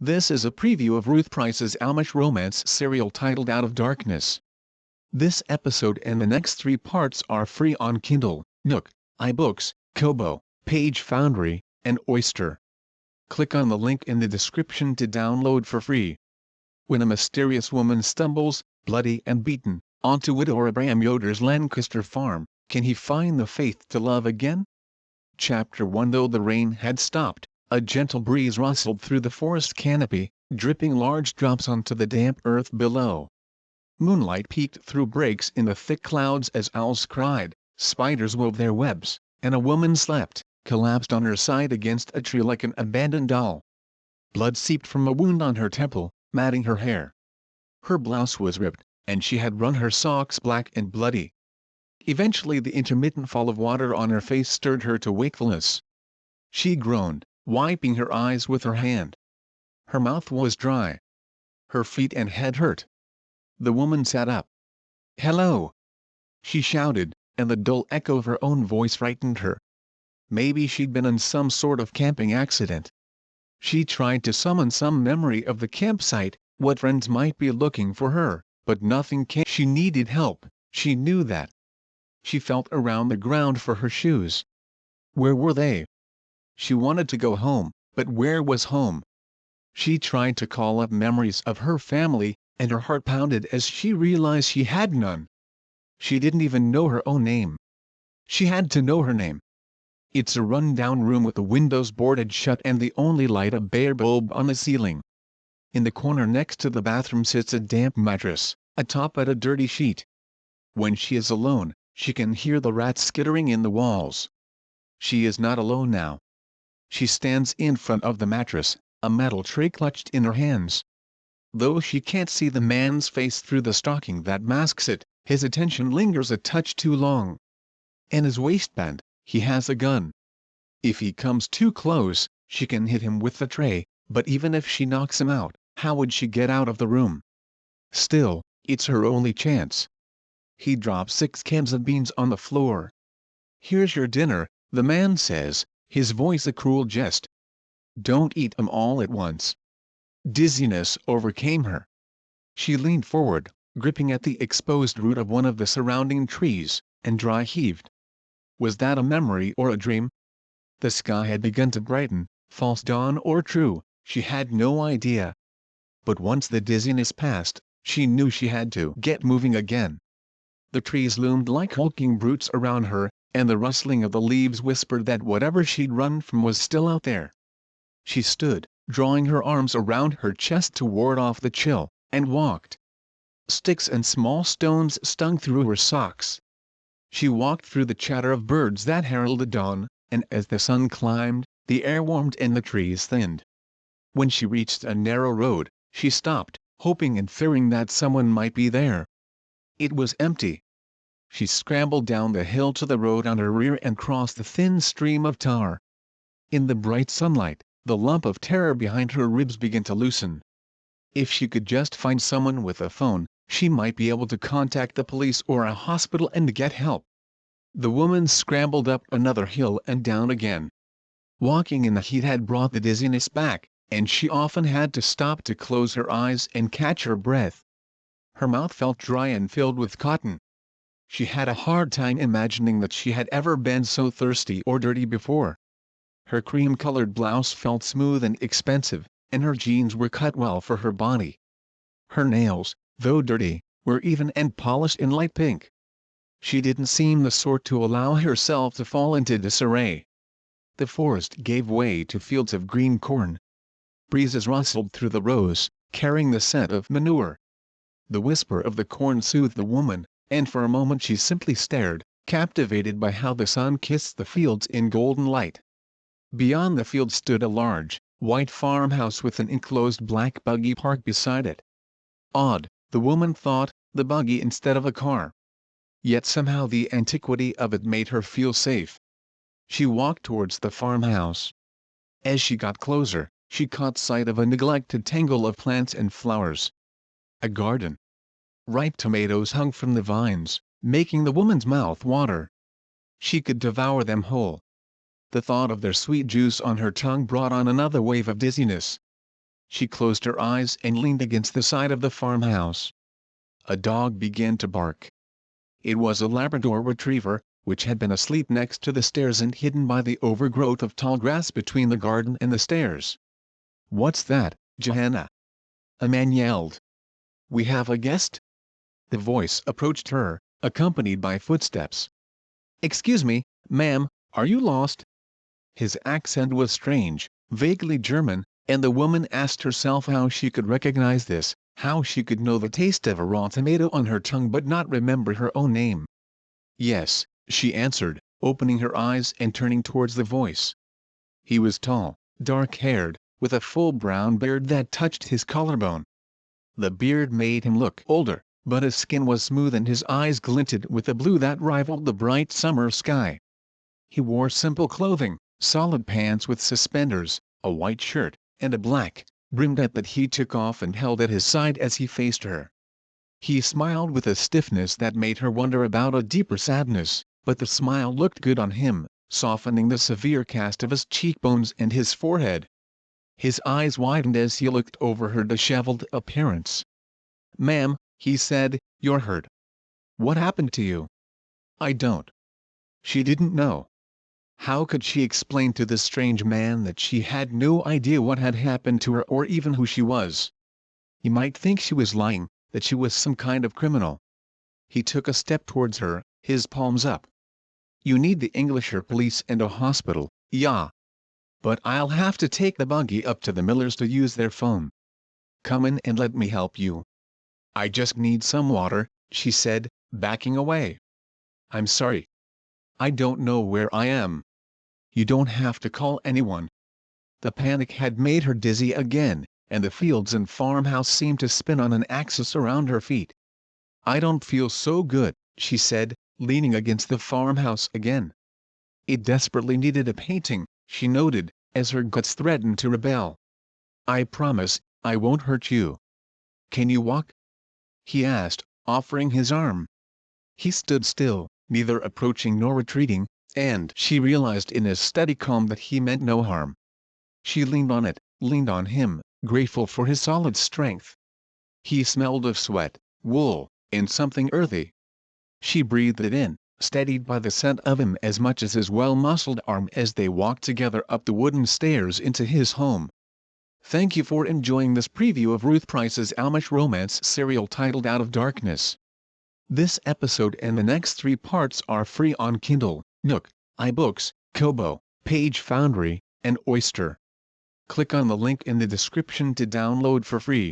This is a preview of Ruth Price's Amish romance serial titled Out of Darkness. This episode and the next 3 parts are free on Kindle, Nook, iBooks, Kobo, Page Foundry, and Oyster. Click on the link in the description to download for free. When a mysterious woman stumbles, bloody and beaten, onto widow Abraham Yoder's Lancaster farm, can he find the faith to love again? Chapter 1. Though the rain had stopped, a gentle breeze rustled through the forest canopy, dripping large drops onto the damp earth below. Moonlight peeked through breaks in the thick clouds as owls cried, spiders wove their webs, and a woman slept, collapsed on her side against a tree like an abandoned doll. Blood seeped from a wound on her temple, matting her hair. Her blouse was ripped, and she had run her socks black and bloody. Eventually the intermittent fall of water on her face stirred her to wakefulness. She groaned, wiping her eyes with her hand. Her mouth was dry. Her feet and head hurt. The woman sat up. "Hello!" she shouted, and the dull echo of her own voice frightened her. Maybe she'd been in some sort of camping accident. She tried to summon some memory of the campsite, what friends might be looking for her, but nothing came. She needed help, she knew that. She felt around the ground for her shoes. Where were they? She wanted to go home, but where was home? She tried to call up memories of her family, and her heart pounded as she realized she had none. She didn't even know her own name. She had to know her name. It's a run-down room with the windows boarded shut and the only light a bare bulb on the ceiling. In the corner next to the bathroom sits a damp mattress, atop a dirty sheet. When she is alone, she can hear the rats skittering in the walls. She is not alone now. She stands in front of the mattress, a metal tray clutched in her hands. Though she can't see the man's face through the stocking that masks it, his attention lingers a touch too long. In his waistband, he has a gun. If he comes too close, she can hit him with the tray, but even if she knocks him out, how would she get out of the room? Still, it's her only chance. He drops 6 cans of beans on the floor. "Here's your dinner," the man says, his voice a cruel jest. "Don't eat 'em all at once." Dizziness overcame her. She leaned forward, gripping at the exposed root of one of the surrounding trees, and dry heaved. Was that a memory or a dream? The sky had begun to brighten, false dawn or true, she had no idea. But once the dizziness passed, she knew she had to get moving again. The trees loomed like hulking brutes around her, and the rustling of the leaves whispered that whatever she'd run from was still out there. She stood, drawing her arms around her chest to ward off the chill, and walked. Sticks and small stones stung through her socks. She walked through the chatter of birds that heralded dawn, and as the sun climbed, the air warmed and the trees thinned. When she reached a narrow road, she stopped, hoping and fearing that someone might be there. It was empty. She scrambled down the hill to the road on her rear and crossed the thin stream of tar. In the bright sunlight, the lump of terror behind her ribs began to loosen. If she could just find someone with a phone, she might be able to contact the police or a hospital and get help. The woman scrambled up another hill and down again. Walking in the heat had brought the dizziness back, and she often had to stop to close her eyes and catch her breath. Her mouth felt dry and filled with cotton. She had a hard time imagining that she had ever been so thirsty or dirty before. Her cream-colored blouse felt smooth and expensive, and her jeans were cut well for her body. Her nails, though dirty, were even and polished in light pink. She didn't seem the sort to allow herself to fall into disarray. The forest gave way to fields of green corn. Breezes rustled through the rows, carrying the scent of manure. The whisper of the corn soothed the woman, and for a moment she simply stared, captivated by how the sun kissed the fields in golden light. Beyond the field stood a large, white farmhouse with an enclosed black buggy parked beside it. Odd, the woman thought, the buggy instead of a car. Yet somehow the antiquity of it made her feel safe. She walked towards the farmhouse. As she got closer, she caught sight of a neglected tangle of plants and flowers. A garden. Ripe tomatoes hung from the vines, making the woman's mouth water. She could devour them whole. The thought of their sweet juice on her tongue brought on another wave of dizziness. She closed her eyes and leaned against the side of the farmhouse. A dog began to bark. It was a Labrador retriever, which had been asleep next to the stairs and hidden by the overgrowth of tall grass between the garden and the stairs. "What's that, Johanna?" a man yelled. "We have a guest?" The voice approached her, accompanied by footsteps. "Excuse me, ma'am, are you lost?" His accent was strange, vaguely German, and the woman asked herself how she could recognize this, how she could know the taste of a raw tomato on her tongue but not remember her own name. "Yes," she answered, opening her eyes and turning towards the voice. He was tall, dark-haired, with a full brown beard that touched his collarbone. The beard made him look older, but his skin was smooth and his eyes glinted with a blue that rivaled the bright summer sky. He wore simple clothing, solid pants with suspenders, a white shirt, and a black, brimmed hat that he took off and held at his side as he faced her. He smiled with a stiffness that made her wonder about a deeper sadness, but the smile looked good on him, softening the severe cast of his cheekbones and his forehead. His eyes widened as he looked over her disheveled appearance. "Ma'am," he said, "you're hurt. What happened to you?" "I don't." She didn't know. How could she explain to this strange man that she had no idea what had happened to her or even who she was? He might think she was lying, that she was some kind of criminal. He took a step towards her, his palms up. "You need the Englisher police and a hospital, yeah. But I'll have to take the buggy up to the Millers to use their phone. Come in and let me help you." "I just need some water," she said, backing away. "I'm sorry. I don't know where I am." "You don't have to call anyone." The panic had made her dizzy again, and the fields and farmhouse seemed to spin on an axis around her feet. "I don't feel so good," she said, leaning against the farmhouse again. It desperately needed a painting, she noted, as her guts threatened to rebel. "I promise, I won't hurt you." "Can you walk?" he asked, offering his arm. He stood still, neither approaching nor retreating, and she realized in his steady calm that he meant no harm. She leaned on him, grateful for his solid strength. He smelled of sweat, wool, and something earthy. She breathed it in, steadied by the scent of him as much as his well-muscled arm as they walked together up the wooden stairs into his home. Thank you for enjoying this preview of Ruth Price's Amish romance serial titled Out of Darkness. This episode and the next 3 parts are free on Kindle, Nook, iBooks, Kobo, Page Foundry, and Oyster. Click on the link in the description to download for free.